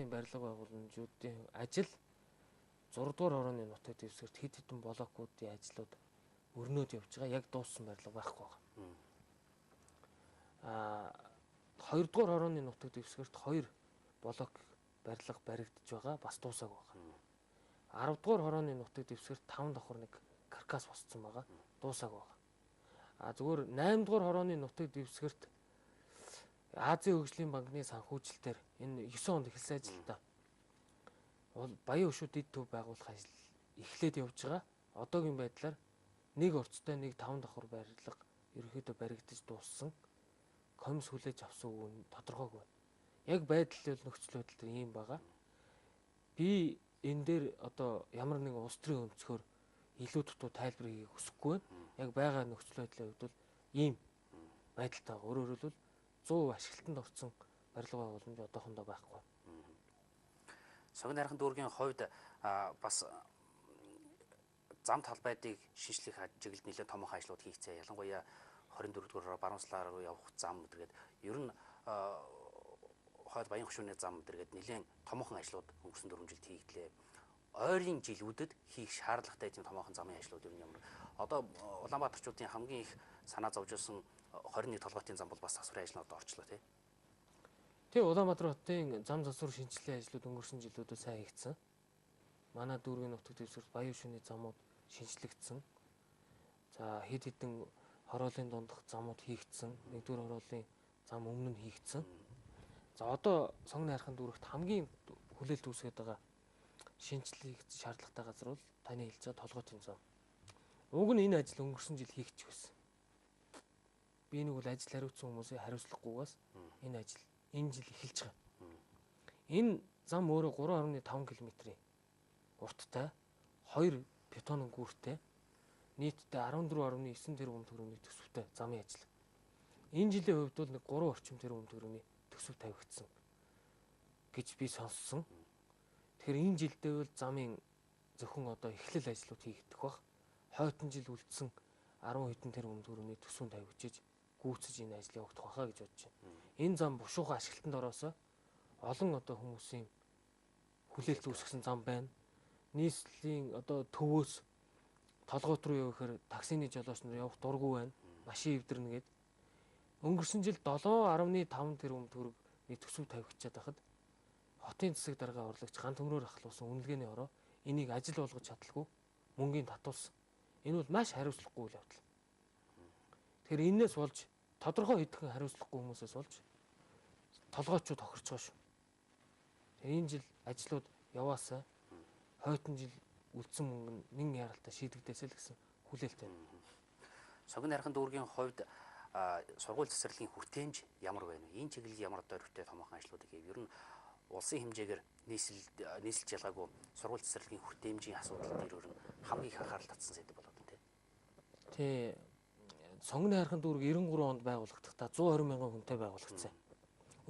барилга байгууламжуудын ажил 6 дугаар хорооны нутаг дэвсгэрт хэд хэдэн блокуудын ажлууд өрнөд явж байгаа. Яг дууссан барилга байхгүй байгаа. 2 дугаар хорооны нутаг дэвсгэрт 2 блок барилга баригдаж байгаа. Бас дуусаагүй байгаа. 10 дугаар хорооны нутаг дэвсгэрт 5 давхар нэг каркас босцсон байгаа. Дуусаагүй байгаа. Зүгээр 8 дугаар хорооны нутаг дэвсгэрт Азийн хөгжлийн банкны санхүүжилтээр энэ 9 онд эхэлсэн ажилдаа баян өшөө дэд төв байгуулах ажил эхлээд явж байгаа. Одоогийн байдлаар нэг орцтой нэг 5 давхар барилга ерөнхийдөө баригдаж дууссан. Комисс хүлээж авсан үг нь тодорхойгүй байна. Яг байдал нөхцөл байдал ийм байгаа. Би энэ дээр одоо ямар нэгэн улс төрийн өнцгөр илүү дутуу тайлбар хийхийг хүсэхгүй байна. Яг байгаа нөхцөл байдлын хувьд бол ийм байдалтай байгаа. Өөрөөр хэлбэл 100% ашиглалтанд орсон барилга байгууламж одоохондоо байхгүй. Согин хайрхан дүүргийн хувьд бас зам талбайдыг шинжлэх чиглэлд нэлээд томоохон ажлууд хийгцээ. Ялангуяа 24 дугаар Баруунслаар руу явах зам гэдгээд ер нь хойд баян хөшөөний зам гэдгээд нэлээд томоохон ажлууд өнгөрсөн 4 жилд хийгдлээ. Ойрын жилүүдэд хийх шаардлагатай тийм томоохон замын ажлууд ер нь ямар. Одоо Улаанбаатарчуудын хамгийн их санаа зовж байсан 21 толгойтын зам бол бас засварын ажлууд орчлоо тий. Тэгээ Улаанбаатар хотын зам засвар шинжилгээ ажлууд өнгөрсөн жилүүдэд сайн хийгдсэн. Манай дүүргийн нутаг дэвсгэрт баян хөшөөний замууд шинжлэгдсэн. За хэд хэдэн хороолын дундах замууд хийгдсэн. Нэгдүгээр хороолын зам өмнө нь хийгдсэн. За одоо Сонгон хайрхан дүүрэгт хамгийн хүлээлт үүсгэж байгаа шинжлэх шаардлагатай газар бол таны хэлж байгаа толгойтын зам. Уг нь энэ ажил өнгөрсөн жил хийгдчих байсан. Би нэг бол ажил хариуцсан хүмүүсийн хариуцлагагүйгээс энэ ажил энэ жил эхэлж байгаа. Энэ зам өөрөө 3.5 км-ийн урттай 2 бетонын гүүртэй нийтдээ 14.9 тэрбум төгрөгийн төсөвтэй замын ажил. Энэ жилийн хувьд бол нэг 3 орчим тэрбум төгрөгийн төсөв тавигдсан гэж би сонссон. Тэгэхээр энэ жилдээ бол замын зөвхөн одоо эхлэл ажлууд хийгдэх бах. Хойтон жил үлдсэн 10 хэдэн тэрбум төгрөгийн төсөв тавигдж гүйцэж энэ ажил явагдах байхаа гэж бодож байна. Энэ зам бушуухан ашиглалтанд ороосоо олон одоо хүмүүсийн хүлээлт үүсгэсэн зам байна. Нийслэлийн одоо төвөөс толгойт руу явахаар таксины жолооч нар явах дургүй байна. Машин эвдэрнэ гэд. Өнгөрсөн жил 7.5 тэрбум төгрөгийн төсөв тавигдчихад байхад хотын засаг дарга урлагч ган төмрөөр ахлуулсан үнэлгээний ороо энийг ажил болгож чадалгүй мөнгөний татуулсан. Энэ бол маш хариуцлагагүй үйл явдал. Тэгэхээр энээс болж тодорхой хэдхэн хариуцлагагүй хүмүүсээс болж толгойчуд тохирч байгаа шүү. Энэ жил ажлууд яваасаа хойтон жил үлдсэн мөнгө нь нэгэн яралтай шийдэгдээсэй л гэсэн хүлээлт байна. Согин хайрхан дүүргийн хувьд сургууль цэцэрлэгийн хүртээмж ямар байна вэ? Энэ чиглэл ямар дөрвтэй томоохон ажлуудыг хийв. Ер нь улсын хэмжээгээр нийслэлж ялгаагүй сургууль цэцэрлэгийн хүртээмжийн асуудал дээр өөр хамгийн их анхаарал татсан сэдв болоод байна тий. Сонгон хайрхан дүүрэг 93 онд байгуулагдахтаа 120 мянган хүнтэй байгуулагдсан.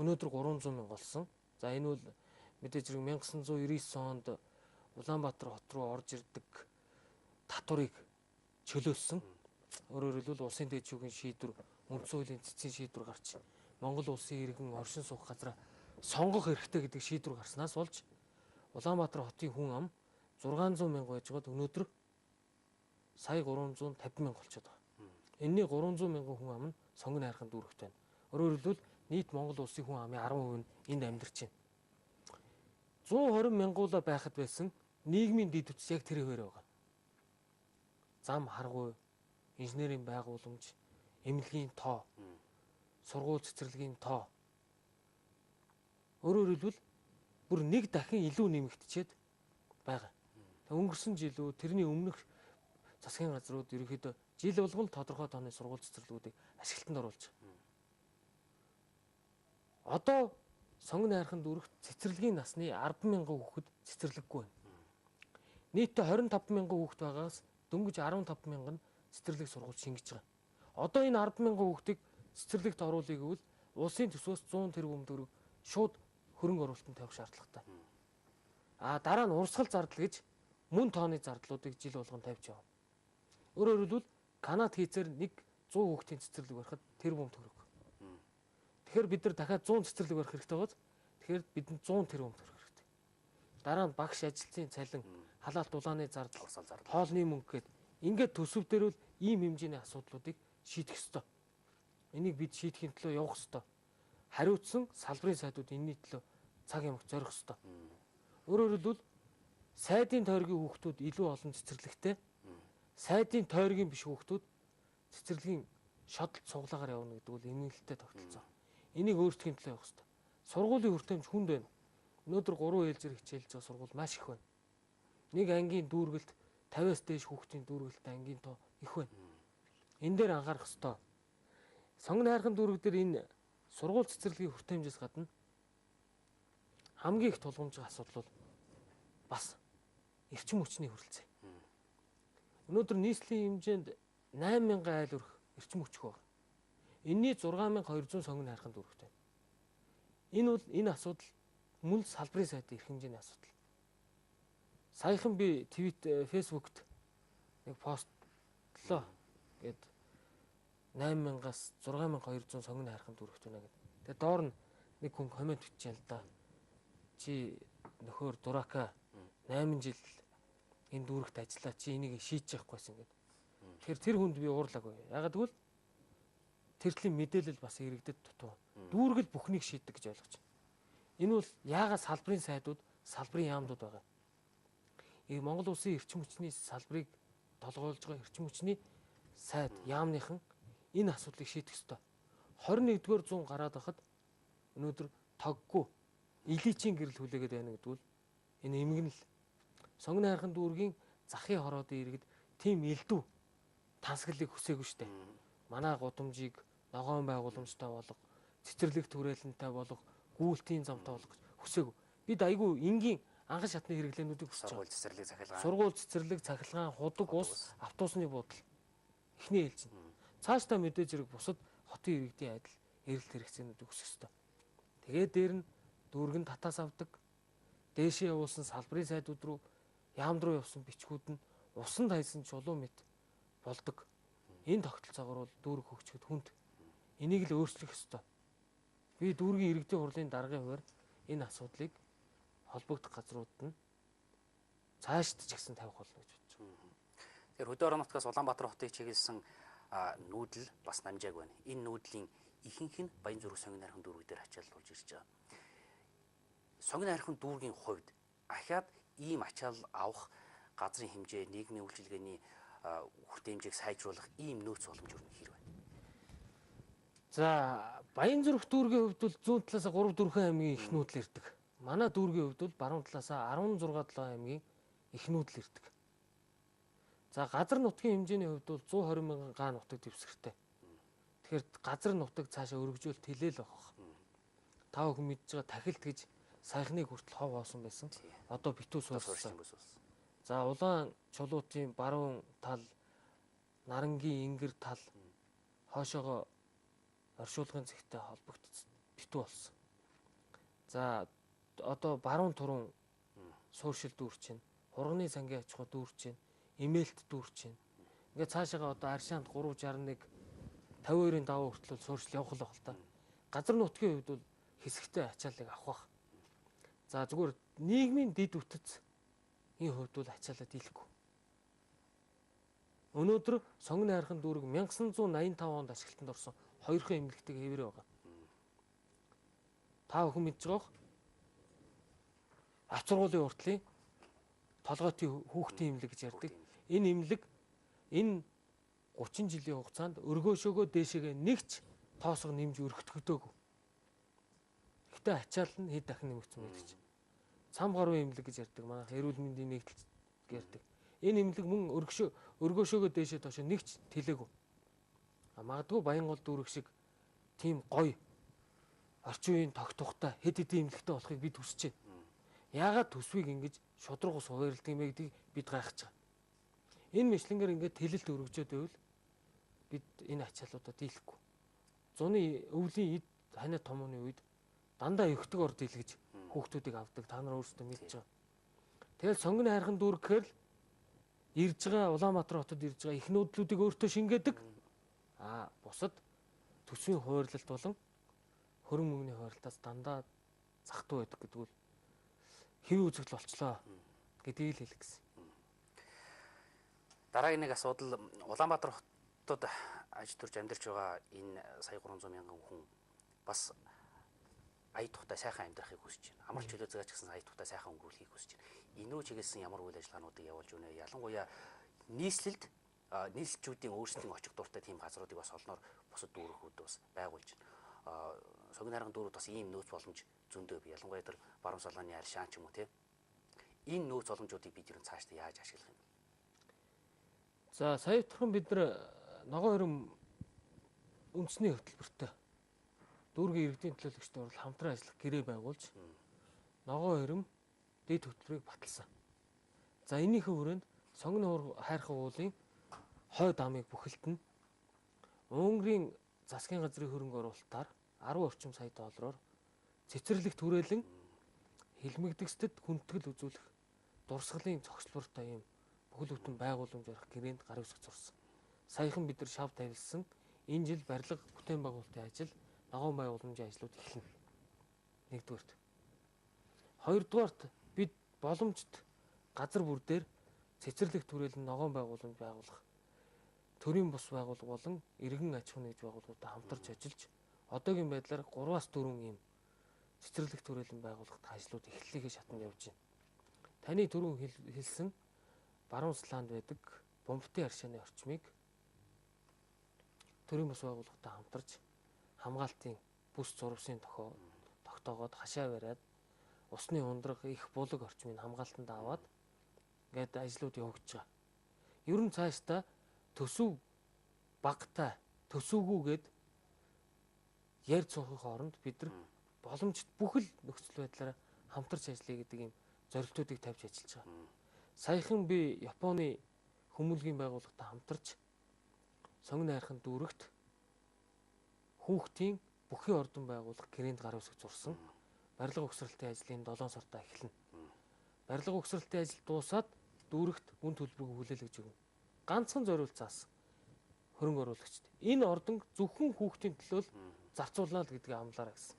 Өнөөдөр 300 мянга болсон. За энэ бол мэдээж хэрэг 1999 онд Улаанбаатар хот руу орж ирдэг татварыг чөлөөлсөн. Өөрөөр хэлбэл улсын дэд шүүхийн шийдвэр, үндсэн хуулийн цэцгийн шийдвэр гарч Монгол улсын иргэн оршин суух газраа сонгох хэрэгтэй гэдэг шийдвэр гарснаас болж Улаанбаатар хотын хүн ам 600 мянга байжгаад өнөөдөр сая 350 мянга болчиход байгаа. Энэний 300 мянган хүн ам нь Сонгон хайрхан дүүрэгт байна. Өөрөөр хэлбэл нийт Монгол улсын хүн амын 10% нь энд амьдарч байна. 120 мянгуула байхад байсан нийгмийн дэд үтс яг тэр хэвээр байгаа. Зам харгуй, инженерийн байгууламж, эмнэлгийн тоо, сургууль цэцэрлэгийн тоо. Өөрөөр хэлбэл бүр нэг дахин илүү нэмэгдчихэд байгаа. Өнгөрсөн жилөө тэрний өмнөх засгийн газрууд ерөнхийдөө жил болгон тодорхой тооны сургууль цэцэрлэгүүдийг ашиглалтанд оруулж байгаа. Одоо Сонгон хайрхан дүүрэгт цэцэрлэгийн насны 10 мянган хүүхэд цэцэрлэггүй байна. Нийтдээ 25 мянган хүүхэд байгаас дөнгөж 15 мянган нь цэцэрлэг сургууль шингэж байгаа. Одоо энэ 10 мянган хүүхдийг цэцэрлэгт оруулъя гэвэл улсын төсвөөс 100 тэрбум төгрөг шууд хөрөнгө оруулалтанд тавих шаардлагатай. Дараа нь урсгал зардал гэж мөн тооны зардлуудыг жил болгон тавьж явна. Өөрөөр хэлбэл Канад хийцээр нэг 100 хүүхдийн цэцэрлэг барихад тэрбум төгрөг. Тэгэхээр бид нар дахиад 100 цэцэрлэг барих хэрэгтэй байгааз тэгэхээр бидэнд 100 тэрбум төгрөг дараа нь багш ажилтны цалин, халаалт улааны зардал, Урсгал зардал. хоолны мөнгө гээд ингээд төсөв дээр бол ийм хэмжээний асуудлуудыг шийдэх ёстой. Энийг бид шийдэхин төлөө явах ёстой. Хариуцсан салбарын сайдууд энэний төлөө цаг ямагт зорих ёстой. Өөрөөр хэлбэл сайдын тойргийн хүүхдүүд илүү олон цэцэрлэгтэй, сайдын тойргийн биш хүүхдүүд цэцэрлэгийн шодолт цуглаагаар явна гэдэг бол эмгэнэлтэд тогтолцоо. Энийг өөрсдөхийн төлөө явах ёстой. Сургуулийн хүртээмж хүнд байна. Өнөөдөр 3 ээлжээр хичээлж байгаа сургууль маш их байна. Нэг ангийн дүүргэлт 50-аас дээш хүүхдийн дүүргэлт ангийн тоо их байна. Энэ дээр анхаарах ёстой. Сонгон хайрхан дүүрэг дээр энэ сургууль цэцэрлэгийн хүртээмжээс гадна хамгийн их тулгамж байгаа асуудал бол бас эрчим хүчний хөрөлцөө. Өнөөдөр нийслэлийн хэмжээнд 8000 айл өрх эрчим хүч байна. Энийний 6200 сонгон хайрхан дүүрэгтэй. Энэ асуудал мөн салбарын сайдын эрх хэмжээний асуудал. Саяхан би фэйсбүүкт нэг постлоо гээд 8000-аас 6200 сонгон хайрхан дүүрэгт байна гэдэг. Тэгээ доор нь нэг хүн комент бичсэн л да. Чи нөхөр дурака 8 жил энэ дүүрэгт ажиллаа, чи энийг шийдэж явахгүйсэн гэдэг. Тэгэхээр тэр хүнд би уурлаагүй. Ягаад гэвэл тэртлийн мэдээлэл бас иргэдэд дутуу. Дүүргэл бүхнийг шийддэг гэж ойлгож байна. Энэ бол яагаад салбарын сайдууд, салбарын яамдууд байгаа. Монгол улсын эрчим хүчний салбарыг толгойлж байгаа эрчим хүчний сайд, яамныхан энэ асуудлыг шийдэх ёстой. 21-р зуун гараад байхад өнөөдөр тоггүй элитийн гэрэл хүлээгээд байна гэдэг нь энэ эмгэнэл. Сонгон хайрхан дүүргийн захын хороодын иргэд тийм элдв тансаглалыг хүсээгүй шүү дээ. Манай гудамжийг ногоон байгууламжтай болгох, цэцэрлэг түрээлэнтэй болгох, гүйлтийн замтай болгох хүсээгүй. Бид айгүй энгийн анхан шатны хэрэглээнүүдийг хүсэж байгаа. Сургууль цэцэрлэг, цахилгаан, худаг ус, автобусны буудал эхний ээлж нь. Цаашдаа мэдээж хэрэг бусад хотын иргэдийн адил эрэлт хэрэгцээнүүдийг хүсэх ёстой. Тэгээд дээр нь дүүргэн татаас авдаг, дээшээ явуулсан салбарын сайдууд руу, яамд руу явсан бичгүүд нь усан тайсан чулуу мэт болдог. Энэ тогтолцоогоор бол дүүрэг хөгжөхөд хүнд. Энийг л өөрчлөх ёстой. Би дүүргийн иргэдийн хурлын даргын хувьд энэ асуудлыг холбогдох газруудад нь цаашд ч гэсэн тавих болно гэж бодож байна. Тэгэхээр хөдөө орон нутгаас Улаанбаатар хотыг чиглэсэн нүүдэл бас намжааг байна. Энэ нүүдлийн ихэнх нь Баянзүрх сонгон хайрхан дүүрэг дээр ачааллуулж ирж байгаа. Сонгон хайрхан дүүргийн хувьд ахаад ийм ачаал авах газрын хэмжээ, нийгмийн үйлчилгээний хүртээмжийг сайжруулах ийм нөөц боломж юу нэх байна? За, Баянзүрх дүүргийн хувьд бол зүүн талаас 3 4 аймгийн их нүүдэл ирдэг. Манай дүүргийн хувьд бол баруун талаас 16 7 аймгийн их нүүдэл ирдэг. За, газар нутгийн хэмжээний хувьд бол 120 мянган га нутаг дэвсгэртэй. Тэгэхээр газар нутаг цаашаа өргөжөөлт хэлээл авах. Та бүхэн мэдж байгаа тахилт гэж саяхныг хүртэл хов хоосон байсан. Одоо битүү суурсан. За, улаан чулуутын баруун тал, нарангийн ингэр тал хоошоогоо оршуулгын зэгтэй холбогдсон битүү болсон. За, одоо баруун турун сууршил дүүрч байна. Хурганы сангийн аж ахуй дүүрч байна. Эмээлт дүүрч байна. Ингээд цаашаага одоо Аршаанд 361 52-ын даваа хүртэл сууршил явах л байх л та. Газар нутгийн хувьд бол хэсэгтэй ачааллыг авах. За, зүгээр нийгмийн дэд үтц энэ хувьд бол ачаалаа дийлэхгүй. Өнөөдөр сонгон хайрхан дүүрэг 1985 онд ашиглалтанд орсон 2хан эмнэлэгтэй хэвээр байгаа. Та бүхэн мэдж байгаах авч сургуулийн уртлын толгойтын хүүхдийн эмнэлэг гэж ярьдаг. Энэ эмнэлэг энэ 30 жилийн хугацаанд өргөөшөөгөө дээшээгээ нэгч тоосго нэмж өргөтгдөөгүй. Гэхдээ ачаал нь хэд дахин нэмэгдсэн байдаг чинь. Цам гаруй эмнэлэг гэж ярьдаг. Манай эрүүл мэндийн нэгдэл ярьдаг. Энэ эмнэлэг мөн өргөөшөөгөө дээшээ тоошоо нэгч тэлээгүй. Магадгүй Баянгол дүүрэг шиг тийм гоё орчин үеийн тогтвортой хэд хэдэн эмнэлэгтэй болохыг бид хүсэж байна. Яагаад төсвийг ингэж шудраг ус хуваарлдаг юм бэ гэдгийг бид гайхаж байгаа. Энэ мэтлэнгээр ингээд тэлэлт өргөжөөд байвал бид энэ ачааллуудаа дийлэхгүй. Зуны өвлийн эд ханиа томооны үед дандаа өвтөг ор дийлгэж хүүхдүүдийг авдаг. Та нар өөрсдөө мэдж байгаа. Тэгэл сонгон хайрхан дүүрэг гэхээр л ирж байгаа Улаанбаатар хотод ирж байгаа их нүүдлүүдийг өөртөө шингээдэг. Бусад төсвийн хуваарлалт болон хөрөн мөнгөний хуваарлалтаас дандаа захтуу байдаг гэдэг бол хэвийн үзэгдэл болчлоо гэдгийг л хэлэх гэсэн. Дараагийн нэг асуудал Улаанбаатар хотод аж төрж амьдарч байгаа энэ сая 300 мянган хүн бас ая тухтай сайхан амьдрахыг хүсэж байна. Амар чөлөө зэгаач гэсэн ая тухтай сайхан өнгөрүүлэхийг хүсэж байна. Энэ рүү чиглэсэн ямар үйл ажиллагаануудыг явуулж байна. Ялангуяа нийслэлд нийслэлчүүдийн өөрсдийн очих дуртай тийм газруудыг бас олноор бусад дүүргүүд бас байгуулж байна. Согин хайрган дүүрүүд бас ийм нөөц боломж зөндөө бий. Ялангуяа тэр баруун салгааны аршаан ч юм уу тийм. Энэ нөөц боломжуудыг бид ер нь цаашдаа яаж ашиглах юм? За сая түрхэн бид нар ногоон хором үндэсний хөтөлбөртэй дүүргийн иргэдийн төлөөлөгчдийн урал хамтран ажиллах гэрээ байгуулж ногоон хором дэд хөтөлбөрийг баталсан. За энийхээ хүрээнд сонгон хайрхан уулын хой дамыг бүхэлд нь Унгарын засгийн газрын хөрөнгө оруулалтаар 10 орчим сая доллараар цэцэрлэг түрээлэн хилмигдэксдэд хүндэтгэл үзүүлэх дурсгалын цогцлбортой юм бүхэл бүтэн байгууламж барих гэрээнд гар үсэг зурсан. Саяхан бид нар шав тавилсан. Энэ жил барилга бүтээн байгуулалтын ажил, ногоон байгууламжийн ажлууд эхэлнэ. Нэгдүгээрт. Хоёрдугаарт бид боломжит газар бүр дээр цэцэрлэг түрээлэн ногоон байгууламж байгуулах төрийн бус байгууллага болон иргэн аж ахуйн нэгж байгууллагуудаа хамтарч ажиллаж одоогийн байдлаар 3-4 ийм цэцэрлэг түрээлэн байгуулах ажлууд эхлэлийнхээ шатанд явж байна. Таны түрүүн хэлсэн баруун Сланд байдаг бомбтын аршааны орчмыг төрийн бус байгууллагатай хамтарч хамгаалтын бүс зурвсын тогтоогоод хашаа бариад усны ундрах их булаг орчмыг хамгаалтанд аваад ингээд ажлууд явагдаж байгаа. Ер нь цаашдаа төсөв багтай төсөвгүйгээд ярьж суухын хооронд бид нар боломжит бүхэл нөхцөл байдлаараа хамтарч ажиллая гэдэг ийм зорилтуудыг тавьж ажиллаж байгаа. Саяхан би Японы хүмүүлгийн байгууллагатай хамтарч сонгон хайрхан дүүрэгт хүүхдийн бүхий ордон байгуулах гэрээнд гар үсэг зурсан. Барилга угсралтын ажлын 7 сартаа эхэлнэ. Барилга угсралтын ажил дуусаад дүүрэгт үн төлбөрийг хүлээлгэж өгнө. Ганцхан зориулт заасан хөрөнгө оруулагчд. Энэ ордон зөвхөн хүүхдийн төлөө зарцуулна л гэдгийг амлаарай гэсэн.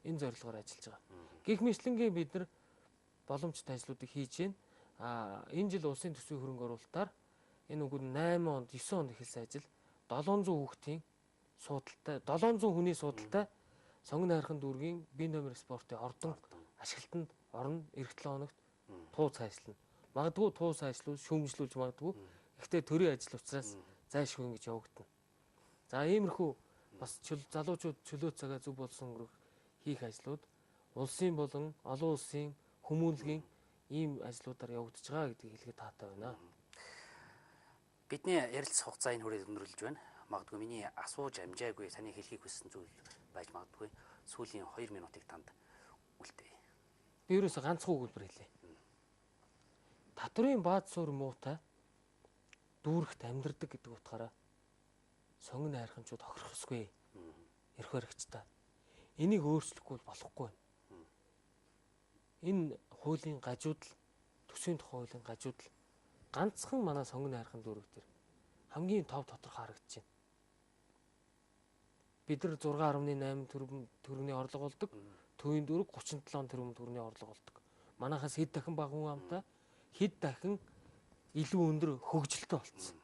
Энэ зорилгоор ажиллаж байгаа. Гэх мэтлэнгийн бид нар боломжтой ажлуудыг хийж байна. Энэ жил улсын төсвийн хөрөнгө оруулалтаар энэ үгээр 8 онд 9 онд эхэлсэн ажил 700 хүүхдийн суудалтай 700 хүний суудалтай сонгон хайрхан дүүргийн бие номер спортын ордон ашиглалтанд орно. Эх 7 хоногт туу цайшлна. Магадгүй туу цайшлуул шүүмжлүүлж магадгүй. Гэхдээ төрийн ажил учраас зайлшгүй ингэж явагдана. За иймэрхүү бас залуучууд чөлөө цагаа зөв болсон өнгөрөх хийх ажлууд улсын болон олон улсын хүмүүнлэгийн ийм ажлуудаар явагдаж байгаа гэдгийг хэлэхэд таатай байна. Бидний ярилцах хугацаа энэ хүрээд өндөрлөж байна. Магадгүй миний асууж амжаагүй таны хэлхийг хүссэн зүйл байж магадгүй. Сүүлийн 2 минутыг танд үлдээе. Би ерөөсө ганцхан өгүүлбэр хэлье. Татврын бааз суурь муутай дүүрэгт амьдардаг гэдэг утгаараа сонгон хайрханчууд хохирох ёсгүй. Эрх баригчтай. Энийг өөрчлөхгүй болохгүй байна. Энэ хуулийн гажуудал, төсвийн тухай хуулийн гажуудал ганцхан манай сонгон хайрхан дүүрэг дээр хамгийн тов тодорхой харагдаж байна. Бид нар 6.8 төгрөгийн орлого болдог. Төвийн дүүрэг 37 тэрбум төгрөгийн орлого болдог. Манайхаас хэд дахин бага хүн амтай, хэд дахин илүү өндөр хөгжилтэй болцсон.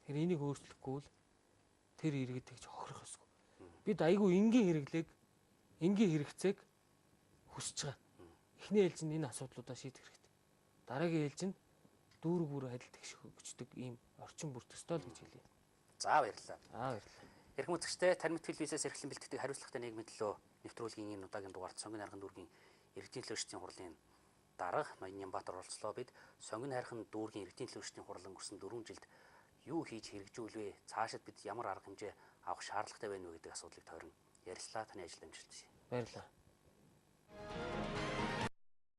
Тэгэхээр энийг өөрчлөхгүй бол тэр иргэд тэгж хохирох ёсгүй. Бид айгүй энгийн хэрэгцээг хүсэж байгаа. Эхний ээлжинд энэ асуудлуудаа шийдэх хэрэгтэй. Дараагийн ээлжинд дүүрэг бүр адил тэгшгчдэг ийм орчин бүртгэстэй л гэж хэлье. За баярлалаа. Баярлалаа. Эрхэм үзэгчдээ Тармит телевизээс эрхлэн бэлтгэдэг хариуцлагатай нийгмийн төлөө нэвтрүүлгийн энэ удаагийн дугаард сонгон хайрхан дүүргийн иргэдийн төлөөлөгчдийн хурлын дарга Ноён Нямбатар оролцлоо. Бид сонгон хайрхан дүүргийн иргэдийн төлөөлөгчдийн хурал өнгөрсөн 4 жилд юу хийж хэрэгжүүлвэ? Цаашид бид ямар арга хэмжээ авах шаардлагатай байна вэ гэдэг асуудлыг тойрон ярилцлаа. Таны ажил амжилт хүсье. Баярлалаа.